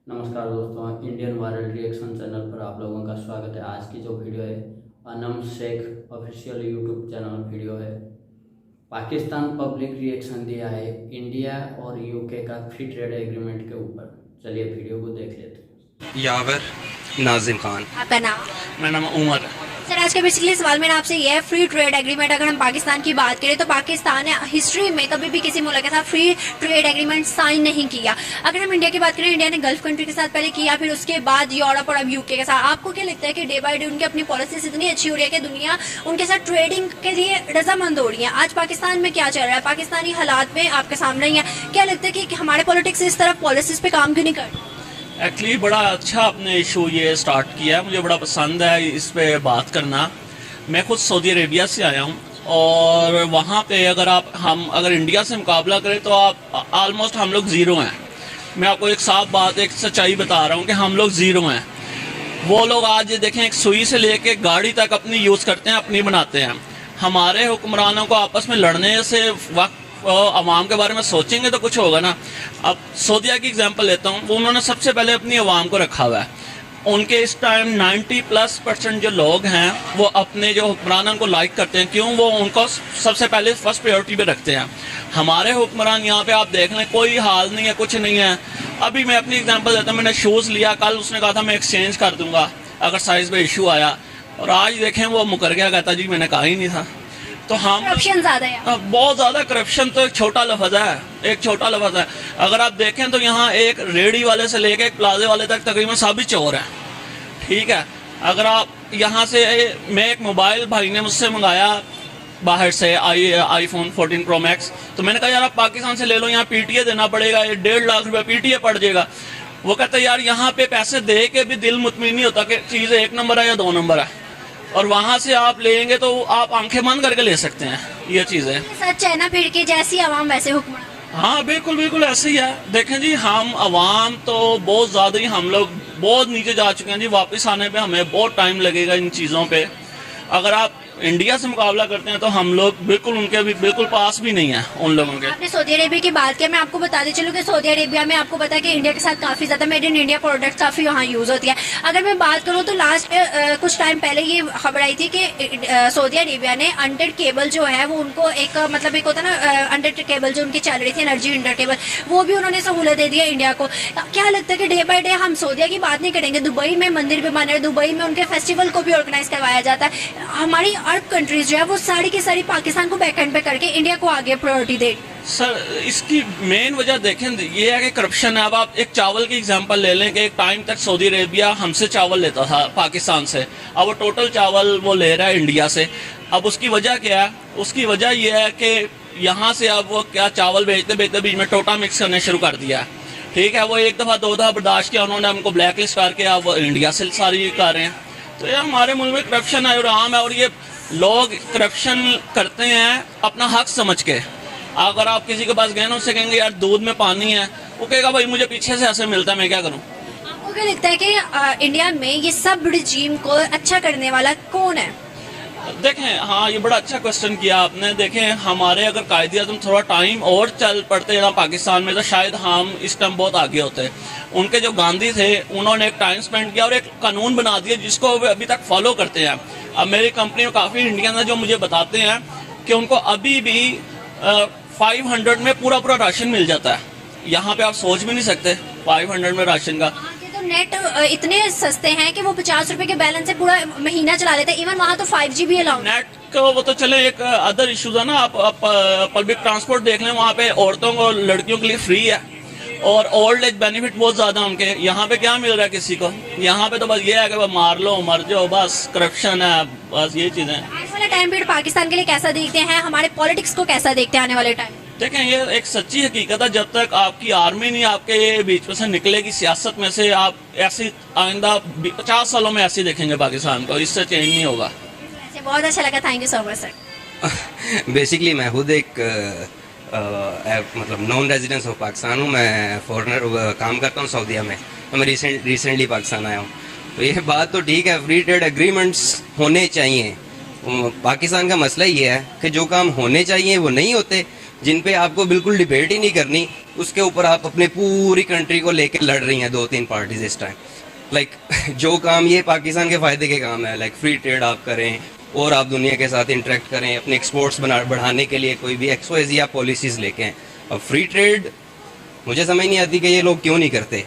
नमस्कार दोस्तों, Indian viral reaction channel पर आप लोगों का स्वागत है। आज की जो वीडियो है Anam Shaikh official YouTube channel video है। पाकिस्तान पब्लिक रिएक्शन दिया है इंडिया और यूके का फ्री ट्रेड एग्रीमेंट के ऊपर। चलिए वीडियो को देख लेते हैं। यावर नाजिम खान। आपका नाम? मेरा नाम उमर। सर, आज का बेसिकली सवाल मेरा आपसे ये है, फ्री ट्रेड एग्रीमेंट अगर हम पाकिस्तान की बात करें तो पाकिस्तान ने हिस्ट्री में कभी भी किसी मुल्क के साथ फ्री ट्रेड एग्रीमेंट साइन नहीं किया। अगर हम इंडिया की बात करें, इंडिया ने गल्फ कंट्री के साथ पहले किया, फिर उसके बाद यूरोप और अब यूके के साथ। आपको क्या लगता है कि डे बाय डे उनकी अपनी पॉलिसीज इतनी अच्छी हो रही है कि दुनिया उनके साथ ट्रेडिंग के लिए रजामंद हो रही है? आज पाकिस्तान में क्या चल रहा है? पाकिस्तानी हालात में आपके सामने ही है। क्या लगता है कि हमारे पॉलिटिक्स इस तरफ पॉलिसीज पे काम क्यों नहीं कर? एक्चुअली बड़ा अच्छा आपने इशू ये स्टार्ट किया है, मुझे बड़ा पसंद है इस पे बात करना। मैं खुद सऊदी अरेबिया से आया हूँ और वहाँ पे अगर इंडिया से मुकाबला करें तो आप ऑलमोस्ट हम लोग ज़ीरो हैं। मैं आपको एक साफ बात, एक सच्चाई बता रहा हूँ कि हम लोग ज़ीरो हैं। वो लोग आज देखें, एक सुई से लेके गाड़ी तक अपनी यूज़ करते हैं, अपनी बनाते हैं। हमारे हुक्मरानों को आपस में लड़ने से वक्त अवाम के बारे में सोचेंगे तो कुछ होगा ना। अब सऊदीया की एग्जांपल लेता हूँ, उन्होंने सबसे पहले अपनी अवाम को रखा हुआ है। उनके इस टाइम 90+% जो लोग हैं वो अपने जो हुक्मरान को लाइक करते हैं। क्यों? वो उनको सबसे पहले फर्स्ट प्रायोरिटी पे रखते हैं। हमारे हुक्मरान यहाँ पे आप देख लें, कोई हाल नहीं है, कुछ नहीं है। अभी मैं अपनी एग्जांपल देता हूँ, मैंने शूज़ लिया, कल उसने कहा था मैं एक्सचेंज कर दूंगा अगर साइज़ में इशू आया, और आज देखें वो मुकर गया, कहता जी मैंने कहा ही नहीं था। तो हम करप्शन ज्यादा है, बहुत ज़्यादा करप्शन। तो एक छोटा लफ्ज़ है, एक छोटा लफ्ज़ है। अगर आप देखें तो यहाँ एक रेडी वाले से लेके एक प्लाजे वाले तक तकरीबन सभी चोर हैं। ठीक है, अगर आप यहाँ से, मैं एक मोबाइल भाई ने मुझसे मंगाया बाहर से, iPhone 14 Pro Max, तो मैंने कहा यार आप पाकिस्तान से ले लो, यहाँ PTA देना पड़ेगा, 1.5 लाख रुपये PTA पड़ जाएगा। वो कहता है यार यहाँ पे पैसे दे के भी दिल मुतमईन नहीं होता कि चीज़ 1 नंबर है या 2 नंबर है, और वहाँ से आप लेंगे तो आप आंखें बंद करके ले सकते हैं ये चीज़ें। सच है ना, फिर की जैसी आवाम वैसे हुक्मरान। हाँ बिल्कुल बिल्कुल ऐसे ही है। देखें जी, हम अवाम तो बहुत ज़्यादा ही, हम लोग बहुत नीचे जा चुके हैं जी। वापस आने पे हमें बहुत टाइम लगेगा इन चीज़ों पे। अगर आप इंडिया से मुकाबला करते हैं तो हम लोग बिल्कुल उनके भी बिल्कुल पास भी नहीं है उन लोगों के। आपने सऊदी अरेबिया की बात की, मैं आपको बताते चलूँ कि सऊदी अरेबिया में आपको पता है कि इंडिया के साथ काफ़ी ज़्यादा मेड इन इंडिया प्रोडक्ट्स काफ़ी वहाँ यूज़ होती है। अगर मैं बात करूँ तो लास्ट कुछ टाइम पहले ये खबर आई थी कि सऊदी अरेबिया ने अंडर केबल जो है वो उनको एक मतलब एक होता है ना, अंडर केबल जो उनकी चल रही थी एनर्जी अंडर केबल, वो भी उन्होंने सहूलत दे दी है इंडिया को। क्या लगता है कि डे बाई डे हम सऊदिया की बात नहीं करेंगे, दुबई में मंदिर भी बन रहे, दुबई में उनके फेस्टिवल को भी ऑर्गेनाइज करवाया जाता है। हमारी अरब कंट्रीज जो है वो सारी की सारी पाकिस्तान को बैकएंड पे करके इंडिया को आगे प्रायोरिटी दे। सर इसकी मेन वजह देखें ये है कि करप्शन है। अब आप एक चावल की एग्जांपल ले लें कि एक टाइम तक सऊदी अरेबिया हमसे चावल लेता था पाकिस्तान से, अब वो टोटल चावल वो ले रहा है इंडिया से। अब उसकी वजह क्या है? उसकी वजह यह है कि यहाँ से अब वो क्या चावल बेचते बेचते बीच में टोटा मिक्स करने शुरू कर दिया है। ठीक है, वो एक दफ़ा 2 दफ़ा बर्दाश्त किया उन्होंने, हमको ब्लैक लिस्ट करके अब वो इंडिया से सारी कर रहे हैं। तो ये हमारे मुल्क में करप्शन है और आम है, और ये लोग करप्शन करते हैं अपना हक समझ के। अगर आप किसी के पास गए ना, उससे कहेंगे यार दूध में पानी है, वो कहेगा भाई मुझे पीछे से ऐसे मिलता है, मैं क्या करूं। आपको क्या लगता है कि इंडिया में ये सब रिजीम को अच्छा करने वाला कौन है? देखें, हाँ ये बड़ा अच्छा क्वेश्चन किया आपने। देखें, हमारे अगर कायदे आज़म थोड़ा टाइम और चल पड़ते ना पाकिस्तान में तो शायद हम इस टाइम बहुत आगे होते। उनके जो गांधी थे उन्होंने एक टाइम स्पेंड किया और एक कानून बना दिया जिसको वो अभी तक फॉलो करते हैं। अब मेरी कंपनी में काफ़ी इंडियन है जो मुझे बताते हैं कि उनको अभी भी 500 में पूरा पूरा राशन मिल जाता है। यहाँ पे आप सोच भी नहीं सकते 500 में राशन का। तो नेट इतने सस्ते हैं कि वो 50 रुपए के बैलेंस से पूरा महीना चला लेते हैं। इवन वहाँ तो 5G भी अलाउड। नेट को वो तो चले, एक अदर इश्यूज है ना, आप पब्लिक ट्रांसपोर्ट देख लें, वहाँ पे औरतों को लड़कियों के लिए फ्री है और ओल्ड एज बेनिफिट बहुत ज़्यादा उनके। यहाँ पे क्या मिल रहा है किसी को? यहाँ पे तो बस ये है कि मार लो मर जाओ, बस करप्शन है, बस ये चीज़ें। आने वाला टाइम पीरियड पाकिस्तान के लिए कैसा देखते हैं? हमारे पॉलिटिक्स को कैसा देखते हैं आने वाले टाइम? देखें, ये एक सच्ची हकीकत है, जब तक आपकी आर्मी नहीं आपके बीच में से निकलेगी सियासत में से, आप ऐसी आइंदा 50 सालों में ऐसे देखेंगे पाकिस्तान को, इससे चेंज नहीं होगा। वैसे बहुत अच्छा लगा, thank you so much sir. Basically मैं खुद एक मतलब नॉन रेजिडेंस ऑफ पाकिस्तान हूँ। मैं फॉरेनर काम करता हूँ सऊदीया में, तो मैं रिसेंटली पाकिस्तान आया हूँ। तो ये बात तो ठीक है, फ्री ट्रेड एग्रीमेंट्स होने चाहिए। पाकिस्तान का मसला ये है कि जो काम होने चाहिए वो नहीं होते, जिन पे आपको बिल्कुल डिबेट ही नहीं करनी, उसके ऊपर आप अपने पूरी कंट्री को लेके लड़ रही हैं 2-3 पार्टीज इस टाइम। लाइक जो काम ये पाकिस्तान के फ़ायदे के काम है, लाइक फ्री ट्रेड आप करें और आप दुनिया के साथ इंटरेक्ट करें, अपने एक्सपोर्ट्स बढ़ाने के लिए कोई भी XYZ आप पॉलिसीज़ लेके हैं। अब फ्री ट्रेड मुझे समझ नहीं आती कि ये लोग क्यों नहीं करते।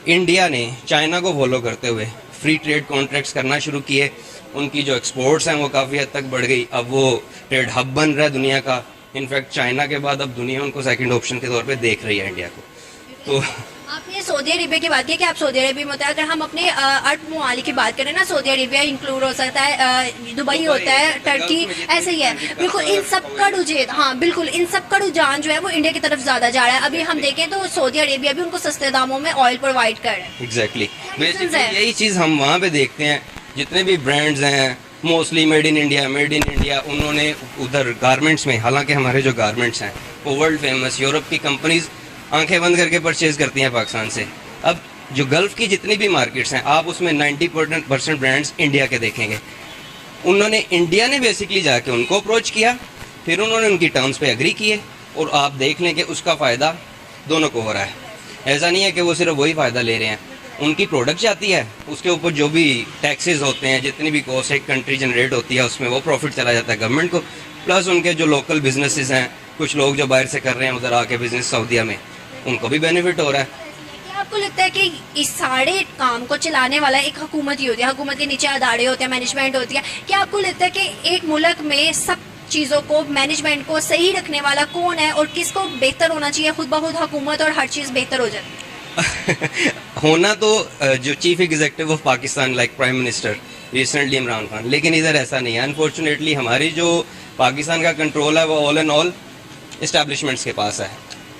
इंडिया ने चाइना को फॉलो करते हुए फ्री ट्रेड कॉन्ट्रैक्ट्स करना शुरू किए, उनकी जो एक्सपोर्ट्स हैं वो काफ़ी हद तक बढ़ गई। अब वो ट्रेड हब बन रहा है दुनिया का। इनफैक्ट चाइना के बाद अब दुनिया उनको सेकंड ऑप्शन के तौर पे देख रही है इंडिया को। तो आपने सऊदी अरेबिया की बात की कि आप सऊदी अरेबिया में होता है। अगर हम अपने अर्ब ममालिक की बात करें ना, सऊदी अरेबिया इंक्लूड हो सकता है, दुबई होता है, टर्की, ऐसे ही है। बिल्कुल इन सब का रुझान, हाँ बिल्कुल इन सब का रुझान जो है वो इंडिया की तरफ ज्यादा जा रहा है। अभी हम देखें तो सऊदी अरेबिया भी उनको सस्ते दामों में ऑयल प्रोवाइड कर रहा है। एग्जैक्टली यही चीज़ हम वहाँ पे देखते हैं। जितने भी ब्रांड्स हैं मोस्टली मेड इन इंडिया, उन्होंने उधर गारमेंट्स में, हालांकि हमारे जो गारमेंट्स हैं वो वर्ल्ड फेमस, यूरोप की कंपनीज आंखें बंद करके परचेज करती हैं पाकिस्तान से। अब जो गल्फ की जितनी भी मार्केट्स हैं आप उसमें 90% ब्रांड्स इंडिया के देखेंगे। उन्होंने इंडिया ने बेसिकली जाके उनको अप्रोच किया, फिर उन्होंने उनकी टर्म्स पे एग्री किए और आप देख लें कि उसका फ़ायदा दोनों को हो रहा है। ऐसा नहीं है कि वो सिर्फ वही फ़ायदा ले रहे हैं, उनकी प्रोडक्ट जाती है, उसके ऊपर जो भी टैक्सेस होते हैं, जितनी भी कॉस्ट एक कंट्री जनरेट होती है उसमें वो प्रॉफिट चला जाता है गवर्नमेंट को। प्लस उनके जो लोकल बिजनेसेस हैं, कुछ लोग जो बाहर से कर रहे हैं उधर आके बिजनेस सऊदीया में, उनको भी बेनिफिट हो रहा है। क्या आपको लगता है कि इस सारे काम को चलाने वाला एक हुकूमत ही होती है, हुकूमत के नीचे अदारे होते हैं, मैनेजमेंट होती है। क्या आपको लगता है कि एक मुल्क में सब चीज़ों को, मैनेजमेंट को सही रखने वाला कौन है और किसको बेहतर होना चाहिए? खुद ब खुद हुकूमत और हर चीज़ बेहतर हो जाती है। होना तो जो chief executive of Pakistan like prime minister recently Imran Khan, लेकिन इधर ऐसा नहीं है। अनफॉर्चुनेटली हमारी जो पाकिस्तान का कंट्रोल है वो ऑल एंड ऑल इस्टेब्लिशमेंट्स के पास है।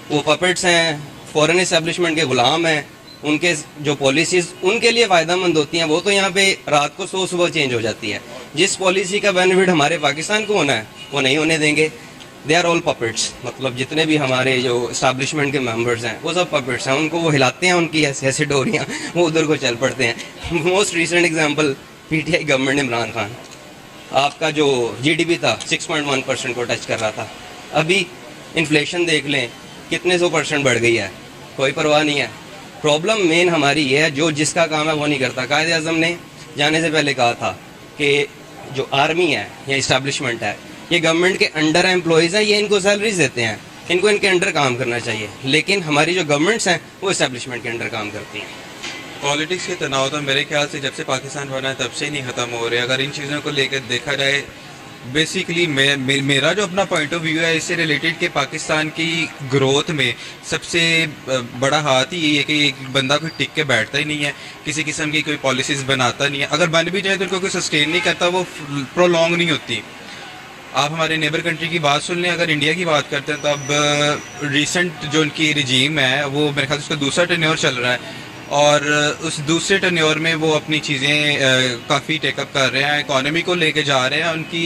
वो पपेट्स हैं, फॉरेन इस्टेब्लिशमेंट के गुलाम हैं। उनके जो पॉलिसीज़ उनके लिए फ़ायदेमंद होती हैं वो तो यहाँ पे रात को 100 सुबह चेंज हो जाती है। जिस पॉलिसी का बेनिफिट हमारे पाकिस्तान को होना है वो नहीं होने देंगे। दे आर ऑल पपेट्स, मतलब जितने भी हमारे जो इस्टेब्लिशमेंट के मेंबर्स हैं वो सब पपेट्स हैं। उनको वो हिलाते हैं, उनकी ऐसे ऐसे डोरियाँ, वो उधर को चल पड़ते हैं। Most recent example PTI government Imran Khan, आपका जो GDP था 6.1% को टच कर रहा था। अभी इन्फ्लेशन देख लें कितने 100% बढ़ गई है, कोई परवाह नहीं है। प्रॉब्लम मेन हमारी ये है, जो जिसका काम है वो नहीं करता। कायदे आज़म ने जाने से पहले कहा था कि जो आर्मी है या इस्टेब्लिशमेंट है ये गवर्नमेंट के अंडर एम्प्लॉयज़ हैं, ये इनको सैलरीज देते हैं, इनको इनके अंडर काम करना चाहिए। लेकिन हमारी जो गवर्नमेंट्स हैं वो इस्टेब्लिशमेंट के अंडर काम करती हैं। पॉलिटिक्स के तनाव तो मेरे ख्याल से जब से पाकिस्तान बना है तब से ही नहीं ख़त्म हो रहे। अगर इन चीज़ों को लेकर देखा जाए, बेसिकली मेरा जो अपना पॉइंट ऑफ व्यू है इससे रिलेटेड कि पाकिस्तान की ग्रोथ में सबसे बड़ा हाथ ही यही है कि एक बंदा कोई टिक के बैठता ही नहीं है, किसी किस्म की कोई पॉलिसीज़ बनाता नहीं है। अगर बन भी जाए तो उनको कोई सस्टेन नहीं करता, वो प्रोलॉन्ग नहीं होती। आप हमारे नेबर कंट्री की बात सुन लें, अगर इंडिया की बात करते हैं तो अब रिसेंट जो उनकी रिजीम है वो मेरे ख्याल से उसका दूसरा टेन्योर चल रहा है और उस दूसरे टेन्योर में वो अपनी चीज़ें काफ़ी टेकअप कर रहे हैं, इकॉनमी को लेके जा रहे हैं। उनकी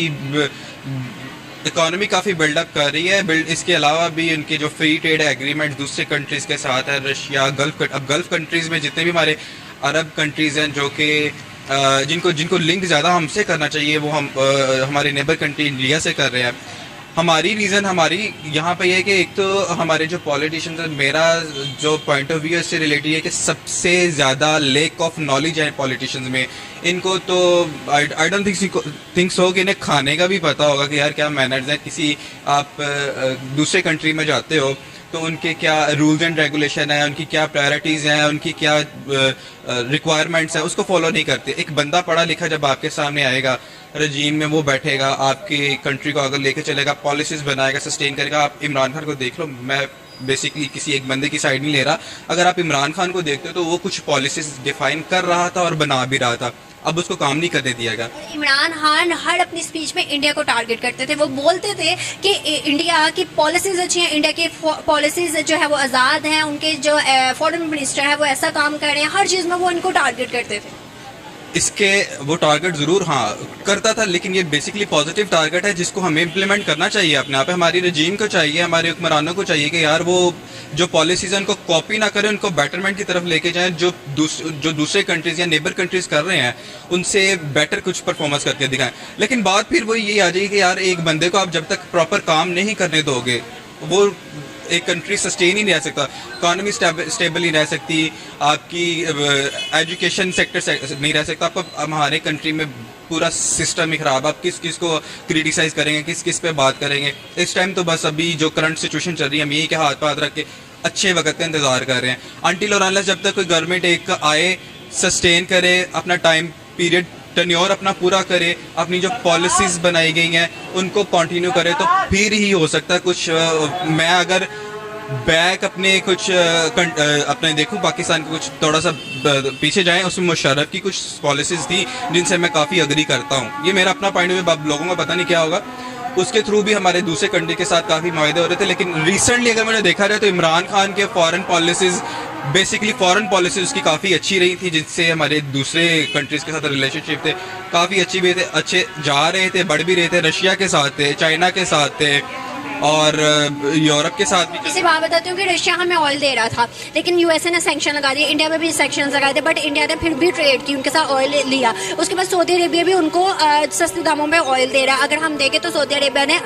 इकॉनमी काफ़ी बिल्डअप कर रही है। इसके अलावा भी उनके जो फ्री ट्रेड एग्रीमेंट दूसरे कंट्रीज़ के साथ है, रशिया, गल्फ़ कंट्रीज़ में जितने भी हमारे अरब कंट्रीज़ हैं जो कि जिनको लिंक ज़्यादा हमसे करना चाहिए वो हमारे नेबर कंट्री इंडिया से कर रहे हैं। हमारी रीज़न हमारी यहाँ पे ये है कि एक तो हमारे जो पॉलिटिशियंस हैं, मेरा जो पॉइंट ऑफ व्यू इससे रिलेटेड है कि सबसे ज़्यादा लेक ऑफ नॉलेज है पॉलिटिशियंस में। इनको तो आई डोंट थिंक सो कि इन्हें खाने का भी पता होगा कि यार क्या मैनर्स हैं। किसी आप दूसरे कंट्री में जाते हो तो उनके क्या रूल्स एंड रेगुलेशन है, उनकी क्या प्रायोरिटीज़ हैं, उनकी क्या रिक्वायरमेंट्स हैं, उसको फॉलो नहीं करते। एक बंदा पढ़ा लिखा जब आपके सामने आएगा रजीम में, वो बैठेगा, आपकी कंट्री को आगे लेके चलेगा, पॉलिसीज़ बनाएगा, सस्टेन करेगा। आप इमरान खान को देख लो, मैं बेसिकली किसी एक बंदे की साइड नहीं ले रहा। अगर आप इमरान खान को देखते हो तो वो कुछ पॉलिसीज़ डिफाइन कर रहा था और बना भी रहा था, अब उसको काम नहीं करने दिया गया। इमरान खान हर अपनी स्पीच में इंडिया को टारगेट करते थे। वो बोलते थे कि इंडिया की पॉलिसीज अच्छी हैं, इंडिया की पॉलिसीज जो है वो आज़ाद हैं, उनके जो फॉरेन मिनिस्टर है वो ऐसा काम कर रहे हैं, हर चीज़ में वो इनको टारगेट करते थे। इसके वो टारगेट ज़रूर करता था, लेकिन ये बेसिकली पॉजिटिव टारगेट है जिसको हमें इम्प्लीमेंट करना चाहिए अपने आप। हमारी रजीम को चाहिए, हमारे हुक्मरानों को चाहिए कि यार वो जो पॉलिसीज़ हैं उनको कॉपी ना करें, उनको बेटरमेंट की तरफ लेके जाएं। जो दूसरे कंट्रीज़ या नेबर कंट्रीज़ कर रहे हैं उनसे बेटर कुछ परफॉर्मेंस करके दिखाएं। लेकिन बात फिर वही यही आ जाएगी कि यार एक बंदे को आप जब तक प्रॉपर काम नहीं करने दोगे वो एक कंट्री सस्टेन ही नहीं रह सकता, इकोनॉमी स्टेबल नहीं रह सकती, आपकी एजुकेशन सेक्टर नहीं रह सकता। आपको हमारे कंट्री में पूरा सिस्टम ही खराब, आप किस किस को क्रिटिसाइज करेंगे, किस किस पे बात करेंगे। इस टाइम तो बस अभी जो करंट सिचुएशन चल रही है हम यही के हाथ पे हाथ रख के अच्छे वक्त का इंतजार कर रहे हैं। अनटिल और अनलेस जब तक कोई गवर्नमेंट एक आए, सस्टेन करे, अपना टाइम पीरियड टर्न्योर अपना पूरा करे, अपनी जो पॉलिसीज बनाई गई हैं उनको कंटिन्यू करे, तो फिर ही हो सकता है कुछ। मैं अगर बैक अपने कुछ अपने देखूं पाकिस्तान के कुछ थोड़ा सा पीछे जाएं, उसमें मुशर्रफ की कुछ पॉलिसीज थी जिनसे मैं काफ़ी अग्री करता हूं। ये मेरा अपना पॉइंट ऑफ व्यू, लोगों को पता नहीं क्या होगा। उसके थ्रू भी हमारे दूसरे कंट्री के साथ काफ़ी मायदे हो रहे थे, लेकिन रिसेंटली अगर मैंने देखा जाए तो इमरान खान के foreign policies, basically foreign policies उसकी काफ़ी अच्छी रही थी, जिससे हमारे दूसरे कंट्रीज़ के साथ रिलेशनशिप थे काफ़ी अच्छी भी थे, अच्छे जा रहे थे, बढ़ भी रहे थे। रशिया के साथ थे, चाइना के साथ थे और यूरोप के साथ भी। इसी बात बताती हूँ कि रशिया हमें ऑयल दे रहा था, लेकिन यूएसए ने सैंक्शन लगा दिए, इंडिया में भी सैंक्शन लगाए थे, बट इंडिया ने फिर भी ट्रेड की, उनके साथ ऑयल लिया। उसके बाद सऊदी अरेबिया भी उनको सस्ते दामों में ऑयल दे रहा है। अगर हम देखें तो सऊदी अरेबिया ने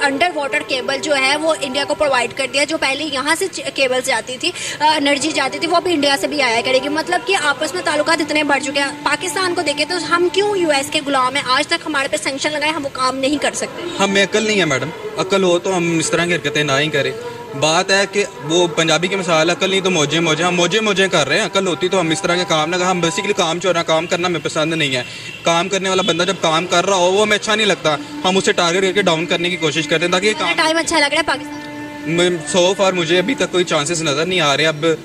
अंडर वाटर केबल जो है वो इंडिया को प्रोवाइड कर दिया, जो पहले यहाँ से केबल्स जाती थी, एनर्जी जाती थी, वो भी इंडिया से भी आया करेगी। मतलब कि आपस में ताल्लुकात इतने बढ़ चुके हैं। पाकिस्तान को देखें तो हम क्यों यूएस के गुलाम हैं? आज तक हमारे पे सैंक्शन लगाए, हम वो काम नहीं कर सकते। हमें अकल नहीं है मैडम, अकल हो तो हम इस तरह की हरकतें ना ही करें। बात है कि वो पंजाबी की मिसाल, अकल नहीं तो मौजे मौजे, हम मौजे मौजे कर रहे हैं। अकल होती तो हम इस तरह के काम ना, हम बेसिकली काम चोरा, काम करना हमें पसंद नहीं है। काम करने वाला बंदा जब काम कर रहा हो वो हमें अच्छा नहीं लगता, हम उसे टारगेट करके डाउन करने की कोशिश करते हैं ताकि ये काम। टाइम अच्छा लग रहा है पाकिस्तान सो फार मुझे अभी तक कोई चांसेस नज़र नहीं आ रहे। अब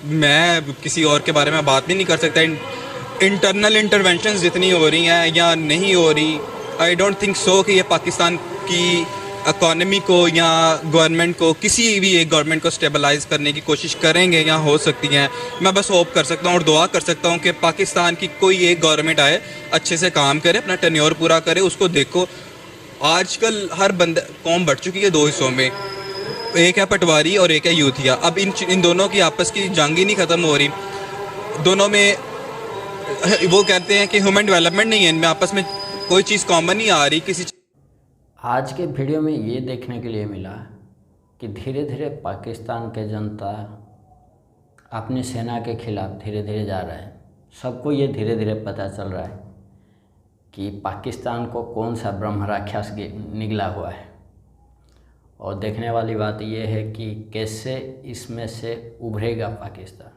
मैं किसी और के बारे में बात भी नहीं कर सकता। इंटरनल इंटरवेंशंस जितनी हो रही हैं या नहीं हो रही, आई डोंट थिंक सो कि ये पाकिस्तान की इकोनॉमी को या गवर्नमेंट को, किसी भी एक गवर्नमेंट को स्टेबलाइज करने की कोशिश करेंगे या हो सकती हैं। मैं बस होप कर सकता हूँ और दुआ कर सकता हूँ कि पाकिस्तान की कोई एक गवर्नमेंट आए, अच्छे से काम करे, अपना टेन्योर पूरा करे। उसको देखो आजकल हर बंदा कौम बढ़ चुकी है दो हिस्सों में, एक है पटवारी और एक है यूथिया। अब इन दोनों की आपस की जंग ही नहीं ख़त्म हो रही। दोनों में वो कहते हैं कि ह्यूमन डेवलपमेंट नहीं है, इनमें आपस में कोई चीज़ कॉमन नहीं आ रही किसी। आज के वीडियो में ये देखने के लिए मिला कि धीरे धीरे पाकिस्तान के जनता अपनी सेना के खिलाफ धीरे धीरे जा रहा है। सबको ये धीरे धीरे पता चल रहा है कि पाकिस्तान को कौन सा ब्रह्म राक्षस निगला हुआ है। और देखने वाली बात यह है कि कैसे इसमें से उभरेगा पाकिस्तान।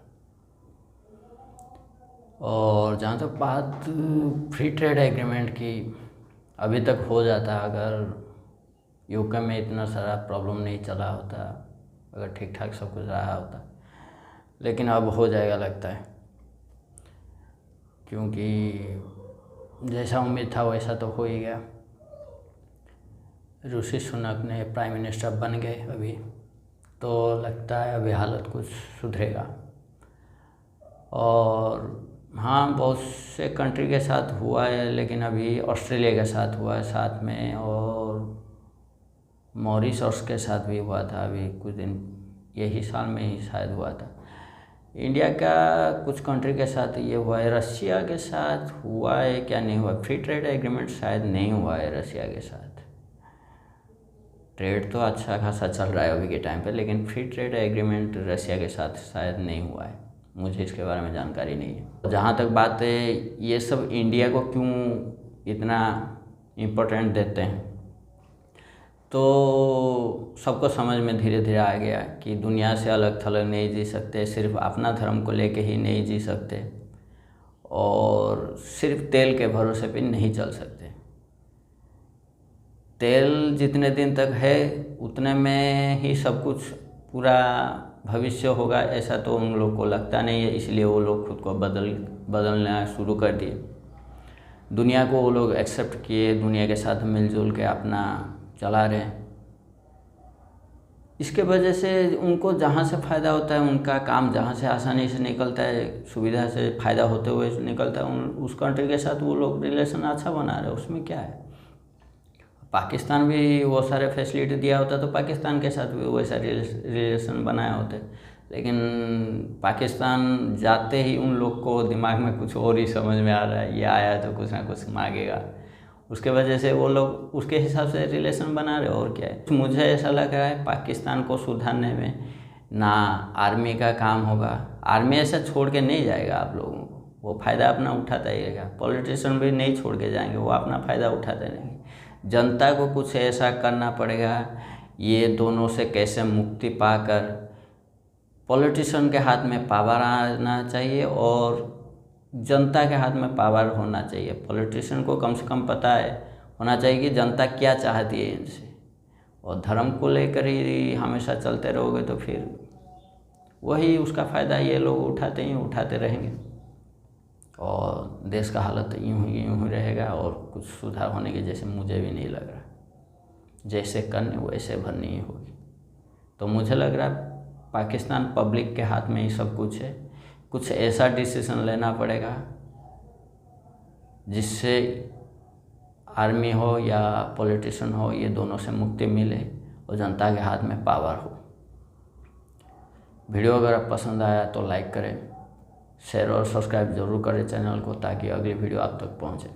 और जहाँ तक बात फ्री ट्रेड एग्रीमेंट की, अभी तक हो जाता अगर यूके में इतना सारा प्रॉब्लम नहीं चला होता, अगर ठीक ठाक सब कुछ रहा होता, लेकिन अब हो जाएगा लगता है, क्योंकि जैसा उम्मीद था वैसा तो हो ही गया। ऋषि सुनक ने प्राइम मिनिस्टर बन गए अभी, तो लगता है अभी हालत कुछ सुधरेगा। और हाँ, बहुत से कंट्री के साथ हुआ है, लेकिन अभी ऑस्ट्रेलिया के साथ हुआ है साथ में, और मॉरिशस के साथ भी हुआ था अभी कुछ दिन, यही साल में ही शायद हुआ था। इंडिया का कुछ कंट्री के साथ ये हुआ है, रशिया के साथ हुआ है क्या नहीं हुआ। फ्री ट्रेड एग्रीमेंट शायद नहीं हुआ है रशिया के साथ। ट्रेड तो अच्छा खासा चल रहा है अभी के टाइम पे, लेकिन फ्री ट्रेड एग्रीमेंट रशिया के साथ शायद नहीं हुआ है, मुझे इसके बारे में जानकारी नहीं है। जहाँ तक बात है ये सब इंडिया को क्यों इतना इम्पोर्टेंट देते हैं, तो सबको समझ में धीरे धीरे आ गया कि दुनिया से अलग थलग नहीं जी सकते, सिर्फ अपना धर्म को लेके ही नहीं जी सकते, और सिर्फ तेल के भरोसे पे नहीं चल सकते। तेल जितने दिन तक है उतने में ही सब कुछ पूरा भविष्य होगा, ऐसा तो उन लोग को लगता नहीं है। इसलिए वो लोग खुद को बदलना शुरू कर दिए। दुनिया को वो लोग एक्सेप्ट किए, दुनिया के साथ मिलजुल के अपना चला रहे हैं। इसके वजह से उनको जहाँ से फ़ायदा होता है, उनका काम जहाँ से आसानी से निकलता है, सुविधा से फ़ायदा होते हुए निकलता है, उस कंट्री के साथ वो लोग रिलेशन अच्छा बना रहे हैं। उसमें क्या है, पाकिस्तान भी वो सारे फैसिलिटी दिया होता तो पाकिस्तान के साथ भी वैसा रिलेशन बनाया होते, लेकिन पाकिस्तान जाते ही उन लोग को दिमाग में कुछ और ही समझ में आ रहा है, ये आया तो कुछ ना कुछ मांगेगा, उसके वजह से वो लोग उसके हिसाब से रिलेशन बना रहे, और क्या है। मुझे ऐसा लग रहा है पाकिस्तान को सुधारने में ना आर्मी का काम होगा, आर्मी ऐसा छोड़ के नहीं जाएगा आप लोगों को, वो फ़ायदा अपना उठाता ही रहेगा। पॉलिटिशियन भी नहीं छोड़ के जाएंगे, वो अपना फ़ायदा उठाते रहेंगे। जनता को कुछ ऐसा करना पड़ेगा, ये दोनों से कैसे मुक्ति पाकर पॉलिटिशियन के हाथ में पावर आना चाहिए और जनता के हाथ में पावर होना चाहिए। पॉलिटिशियन को कम से कम पता है होना चाहिए कि जनता क्या चाहती है इनसे, और धर्म को लेकर ही हमेशा चलते रहोगे तो फिर वही उसका फ़ायदा ये लोग उठाते रहेंगे, और देश का हालत यूँ ही रहेगा, और कुछ सुधार होने के जैसे मुझे भी नहीं लग रहा। जैसे करने वैसे भरनी होगी। तो मुझे लग रहा है पाकिस्तान पब्लिक के हाथ में ही सब कुछ है। कुछ ऐसा डिसीजन लेना पड़ेगा जिससे आर्मी हो या पॉलिटिशियन हो, ये दोनों से मुक्ति मिले और जनता के हाथ में पावर हो। वीडियो अगर पसंद आया तो लाइक करें, शेयर और सब्सक्राइब जरूर करें चैनल को, ताकि अगली वीडियो आप तक पहुंचे।